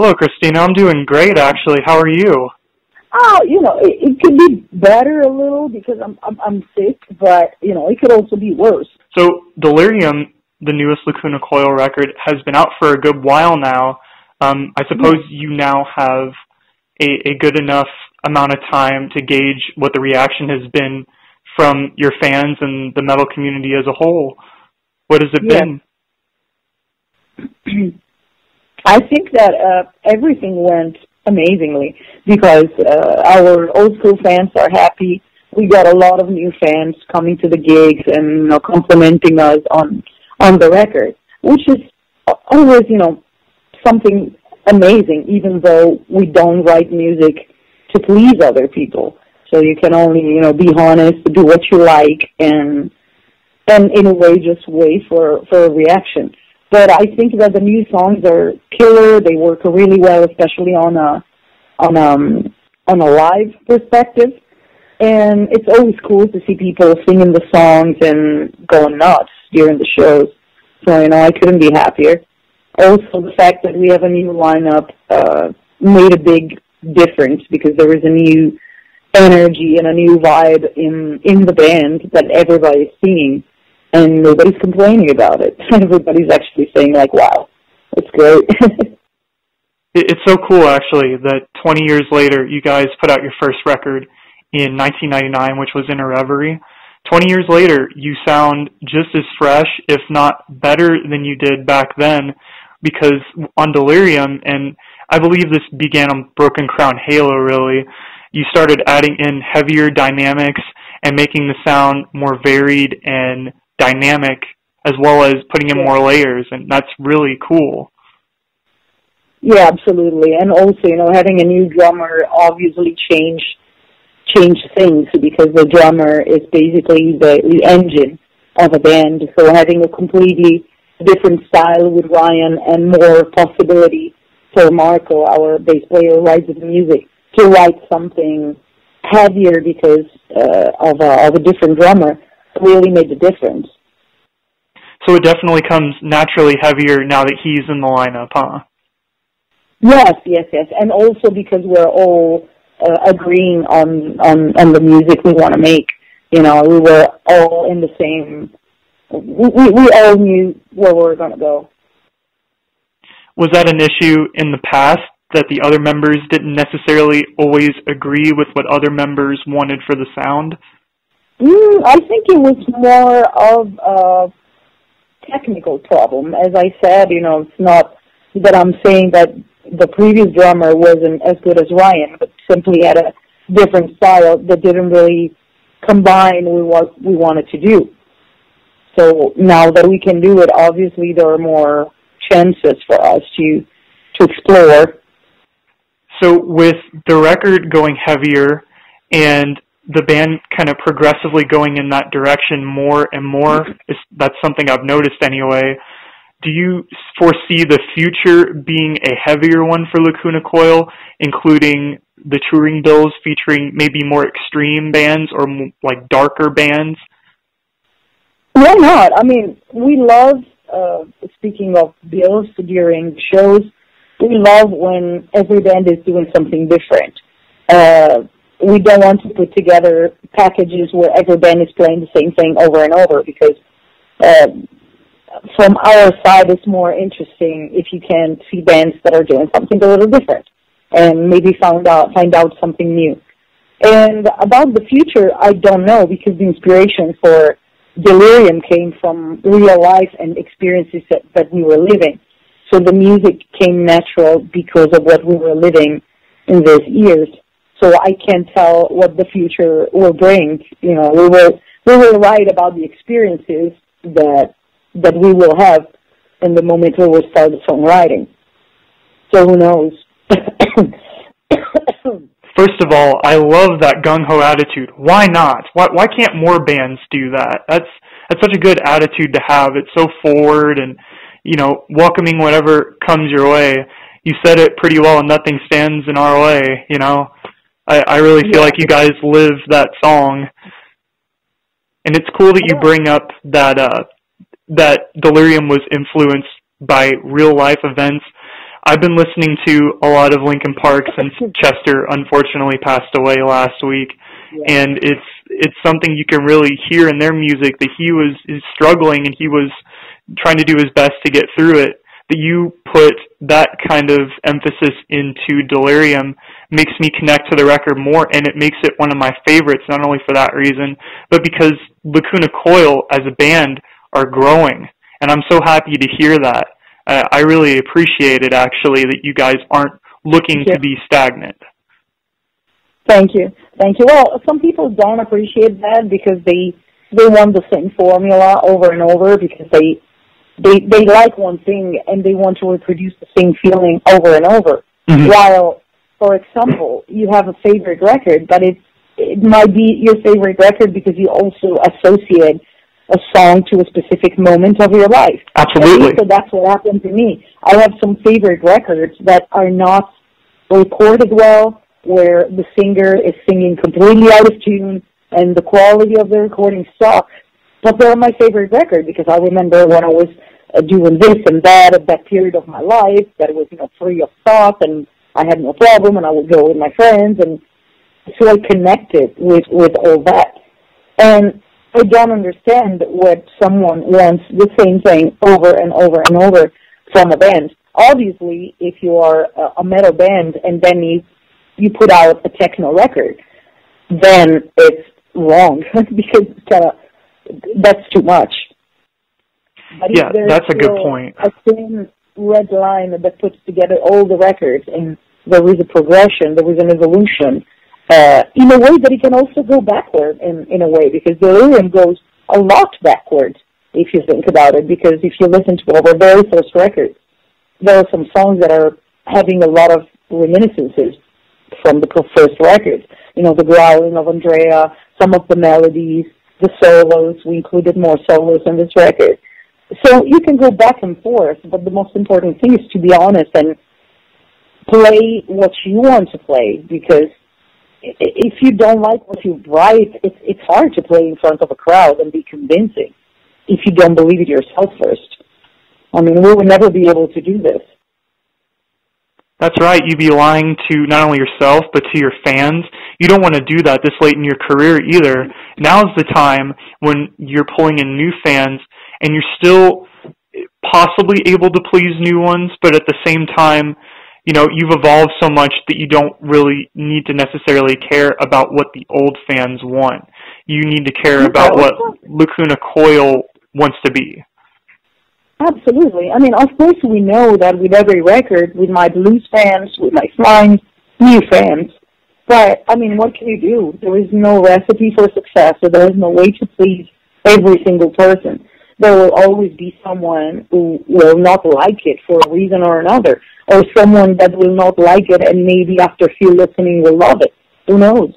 Hello, Christina. I'm doing great, actually. How are you? Oh, it could be better a little because I'm sick, but it could also be worse. So, Delirium, the newest Lacuna Coil record, has been out for a good while now. I suppose Yeah. you now have a good enough amount of time to gauge what the reaction has been from your fans and the metal community as a whole. What has it Yeah. been? I think that everything went amazingly because our old school fans are happy. We got a lot of new fans coming to the gigs and complimenting us on the record, which is always something amazing. Even though we don't write music to please other people, so you can only be honest, do what you like, and in a way just wait for a reaction. But I think that the new songs are killer. They work really well, especially on a live perspective. And it's always cool to see people singing the songs and going nuts during the shows. So I couldn't be happier. Also, the fact that we have a new lineup made a big difference because there is a new energy and a new vibe in the band that everybody's seeing. And nobody's complaining about it. Everybody's actually saying, wow, it's great. It's so cool, actually, that 20 years later, you guys put out your first record in 1999, which was In a Reverie. 20 years later, you sound just as fresh, if not better than you did back then, because on Delirium, and I believe this began on Broken Crown Halo, really, you started adding in heavier dynamics and making the sound more varied and dynamic, as well as putting in more layers, and that's really cool. Yeah, absolutely. And also, having a new drummer obviously changed things because the drummer is basically the engine of a band. So having a completely different style with Ryan and more possibility for Marco, our bass player who writes the music, to write something heavier because of a different drummer really made the difference. So it definitely comes naturally heavier now that he's in the lineup, huh? Yes. And also because we're all agreeing on the music we want to make. We were all in the same, we all knew where we were going to go. Was that an issue in the past, that the other members didn't necessarily always agree with what other members wanted for the sound? I think it was more of a technical problem. As I said, it's not that I'm saying that the previous drummer wasn't as good as Ryan, but simply had a different style that didn't really combine with what we wanted to do. So now that we can do it, obviously there are more chances for us to explore. So with the record going heavier and the band kind of progressively going in that direction more and more, that's something I've noticed anyway, do you foresee the future being a heavier one for Lacuna Coil, including the touring bills featuring maybe more extreme bands or like darker bands? Why not? I mean, we love, speaking of bills during shows, we love when every band is doing something different. We don't want to put together packages where every band is playing the same thing over and over because from our side it's more interesting if you can see bands that are doing something a little different and maybe find out something new. And about the future, I don't know because the inspiration for Delirium came from real life and experiences that we were living. So the music came natural because of what we were living in those years. So I can't tell what the future will bring. We will write about the experiences that we will have in the moment we will start the songwriting. So who knows? First of all, I love that gung-ho attitude. Why not? Why can't more bands do that? That's such a good attitude to have. It's so forward and, welcoming whatever comes your way. You said it pretty well, and nothing stands in our way, I really feel like you guys live that song. And it's cool that you bring up that that Delirium was influenced by real life events. I've been listening to a lot of Linkin Park since Chester unfortunately passed away last week, and it's something you can really hear in their music that he is struggling and he was trying to do his best to get through it. That you put that kind of emphasis into Delirium makes me connect to the record more, and it makes it one of my favorites, not only for that reason, but because Lacuna Coil as a band are growing, and I'm so happy to hear that. I really appreciate it, actually, that you guys aren't looking to be stagnant. Thank you. Thank you. Well, some people don't appreciate that because they want the same formula over and over because they like one thing and they want to reproduce the same feeling over and over. Mm-hmm. While, for example, you have a favorite record, but it might be your favorite record because you also associate a song to a specific moment of your life. Absolutely. So that's what happened to me. I have some favorite records that are not recorded well, where the singer is singing completely out of tune and the quality of the recording sucks. But they're my favorite record because I remember when I was doing this and that at that period of my life that was, free of thought and I had no problem and I would go with my friends, and so I connected with all that. And I don't understand what someone wants the same thing over and over and over from a band. Obviously, if you are a metal band and then you put out a techno record, then it's wrong because that's too much. But yeah, that's a good point. A thin red line that puts together all the records, and there is a progression, there is an evolution, in a way that it can also go backward in a way, because Delirium goes a lot backwards, if you think about it, because if you listen to our very first records, there are some songs that are having a lot of reminiscences from the first records. The growling of Andrea, some of the melodies, the solos. We included more solos in this record. So you can go back and forth, but the most important thing is to be honest and play what you want to play, because if you don't like what you write, it's hard to play in front of a crowd and be convincing if you don't believe it yourself first. I mean, we will never be able to do this. That's right. You'd be lying to not only yourself, but to your fans. You don't want to do that this late in your career either. Now's the time when you're pulling in new fans and you're still possibly able to please new ones, but at the same time, you've evolved so much that you don't really need to necessarily care about what the old fans want. You need to care about what Lacuna Coil wants to be. Absolutely. I mean, of course we know that with every record, we might lose fans, we might find new fans. But, I mean, what can you do? There is no recipe for success, so there is no way to please every single person. There will always be someone who will not like it for a reason or another, or someone that will not like it and maybe after a few listening will love it. Who knows?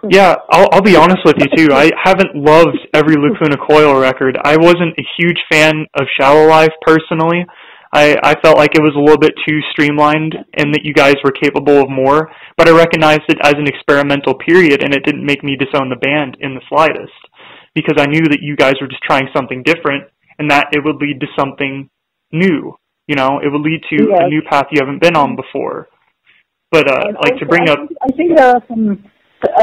Yeah, I'll be honest with you, too. I haven't loved every Lacuna Coil record. I wasn't a huge fan of Shallow Life, personally. I felt like it was a little bit too streamlined and that you guys were capable of more, but I recognized it as an experimental period, and it didn't make me disown the band in the slightest, because I knew that you guys were just trying something different and that it would lead to something new. It would lead to a new path you haven't been on before. But to bring up... I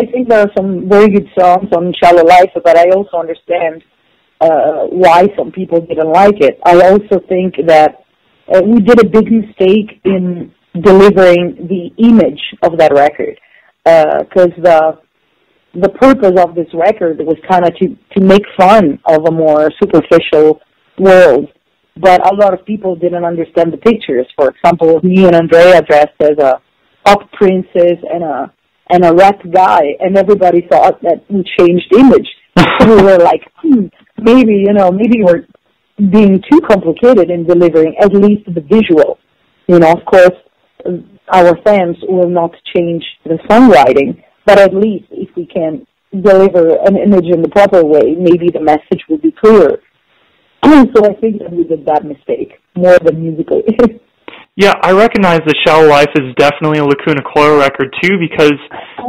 think there are some very good songs on Shallow Life, but I also understand why some people didn't like it. I also think that we did a big mistake in delivering the image of that record, because the purpose of this record was kind of to make fun of a more superficial world, but a lot of people didn't understand the pictures. For example, me and Andrea dressed as a pop princess and a rap guy, and everybody thought that we changed image. We were like, maybe we're being too complicated in delivering at least the visual. Of course, our fans will not change the songwriting, but at least if we can deliver an image in the proper way, maybe the message will be clearer. So I think that we did that mistake more than musically. Yeah, I recognize that Shallow Life is definitely a Lacuna Coil record, too, because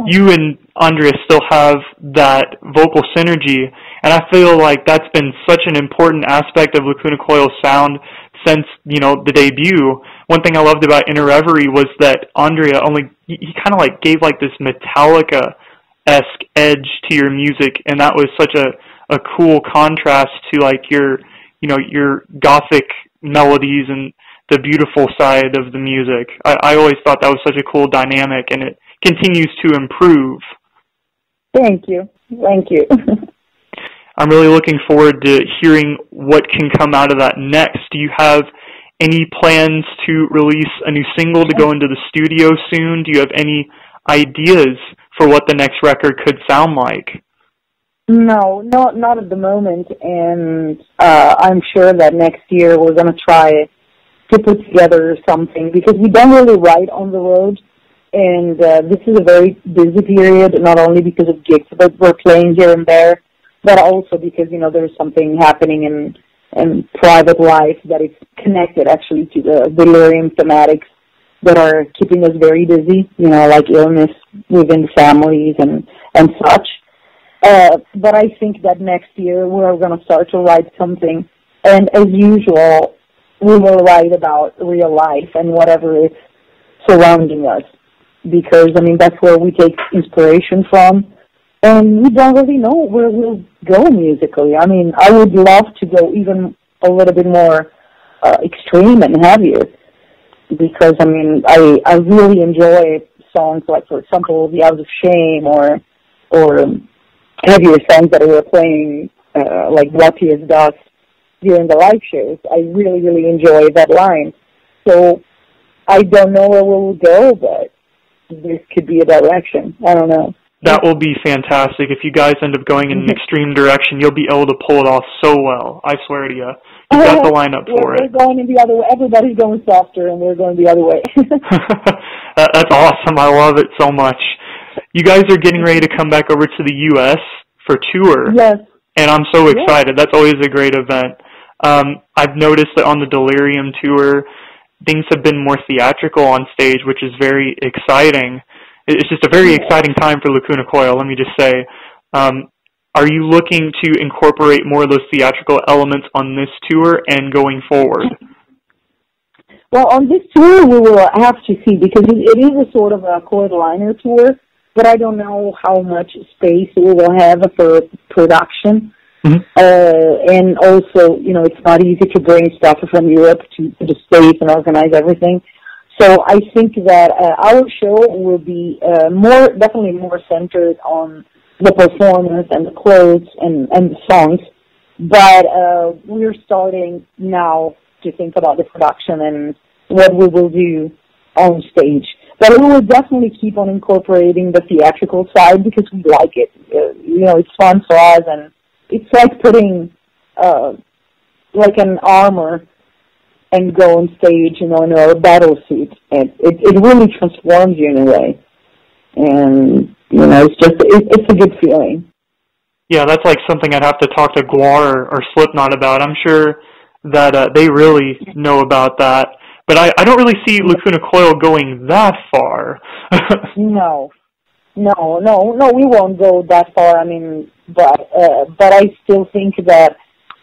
you and Andrea still have that vocal synergy, and I feel like that's been such an important aspect of Lacuna Coil's sound since, the debut. One thing I loved about Inner Reverie was that Andrea he kind of like gave like this Metallica-esque edge to your music, and that was such a cool contrast to like your gothic melodies and the beautiful side of the music. I always thought that was such a cool dynamic, and it continues to improve. Thank you. I'm really looking forward to hearing what can come out of that next. Do you have any plans to release a new single to go into the studio soon? Do you have any ideas for what the next record could sound like? No, not at the moment, and I'm sure that next year we're going to try to put together something, because we don't really write on the road, and this is a very busy period, not only because of gigs, but we're playing here and there, but also because, there's something happening in private life that is connected actually to the delirium thematics that are keeping us very busy, like illness within families and such. But I think that next year we're going to start to write something, and as usual, we will write about real life and whatever is surrounding us, because, that's where we take inspiration from, and we don't really know where we'll go musically. I would love to go even a little bit more extreme and heavier, because, I really enjoy songs like, for example, The Hours of Shame, or heavier songs that we were playing, like Rocky as Dust, during the live shows. I really, really enjoy that line. So I don't know where we'll go, but this could be a direction. I don't know. That will be fantastic. If you guys end up going in an extreme direction, you'll be able to pull it off so well. I swear to you. You've got the lineup for it. We're going in the other way. Everybody's going softer, and we're going the other way. That's awesome. I love it so much. You guys are getting ready to come back over to the U.S. for tour. Yes. And I'm so excited. That's always a great event. I've noticed that on the Delirium tour, things have been more theatrical on stage, which is very exciting. It's just a very exciting time for Lacuna Coil, let me just say. Are you looking to incorporate more of those theatrical elements on this tour and going forward? Well, on this tour, we will have to see, because it is a sort of a co-liner tour, but I don't know how much space we will have for production. Mm-hmm. And also, it's not easy to bring stuff from Europe to the States and organize everything. So I think that our show will be definitely more centered on the performance and the clothes and the songs. But we're starting now to think about the production and what we will do on stage. But we will definitely keep on incorporating the theatrical side, because we like it. It's fun for us, and it's like putting like an armor and go on stage, in a battle suit. And it really transforms you in a way. And, it's a good feeling. Yeah, that's like something I'd have to talk to Guar or Slipknot about. I'm sure that they really know about that. But I don't really see Lacuna Coil going that far. No, we won't go that far. But I still think that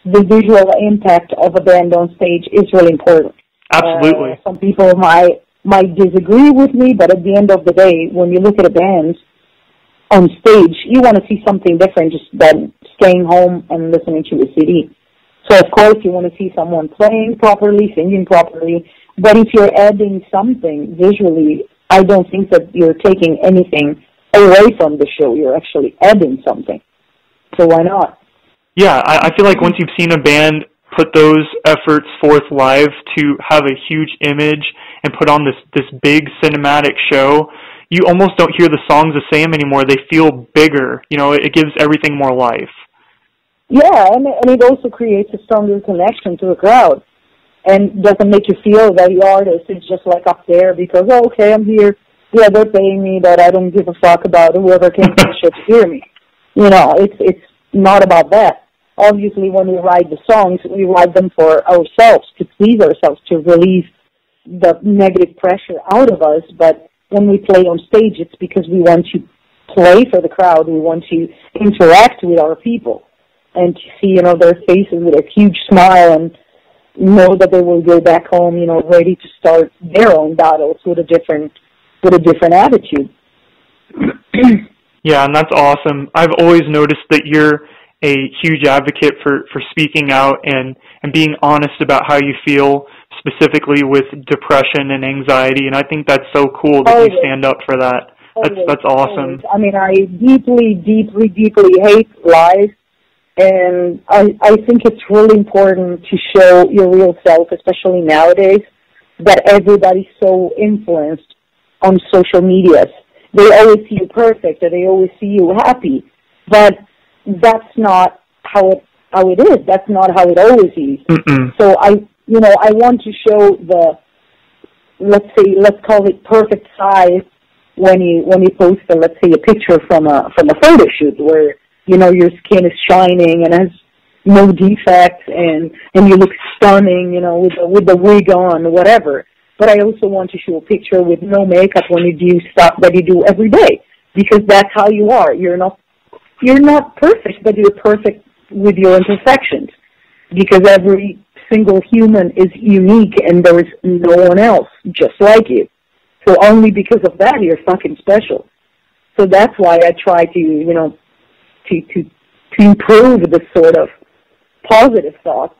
the visual impact of a band on stage is really important. Absolutely. Some people might disagree with me, but at the end of the day, when you look at a band on stage, you want to see something different just than staying home and listening to a CD. So, of course, you want to see someone playing properly, singing properly, but if you're adding something visually, I don't think that you're taking anything away from the show. You're actually adding something. So why not? Yeah, I feel like once you've seen a band put those efforts forth live to have a huge image and put on this big cinematic show, you almost don't hear the songs the same anymore. They feel bigger. It gives everything more life. Yeah, and it also creates a stronger connection to the crowd, and doesn't make you feel that the artist is just like up there because, okay, I'm here. Yeah, they're paying me, but I don't give a fuck about whoever came to the show to hear me. It's not about that. Obviously, when we write the songs, we write them for ourselves, to please ourselves, to relieve the negative pressure out of us. But when we play on stage, it's because we want to play for the crowd. We want to interact with our people and to see, their faces with a huge smile know that they will go back home, ready to start their own battles with a different attitude. Yeah, and that's awesome. I've always noticed that you're a huge advocate for speaking out and being honest about how you feel, specifically with depression and anxiety, and I think that's so cool that you stand up for that. That's awesome. I mean, I deeply, deeply, deeply hate lies, and I think it's really important to show your real self, especially nowadays, that everybody's so influenced on social medias. They always see you perfect, and they always see you happy, but that's not how it is. That's not how it always is. Mm-mm. So I want to show let's call it perfect size when you post let's say a picture from a photo shoot where your skin is shining and has no defects and you look stunning, with the wig on, whatever. But I also want to show a picture with no makeup when you do stuff that you do every day, because that's how you are. You're not perfect, but you're perfect with your imperfections, because every single human is unique and there is no one else just like you. So only because of that you're fucking special. So that's why I try to, to improve this sort of positive thought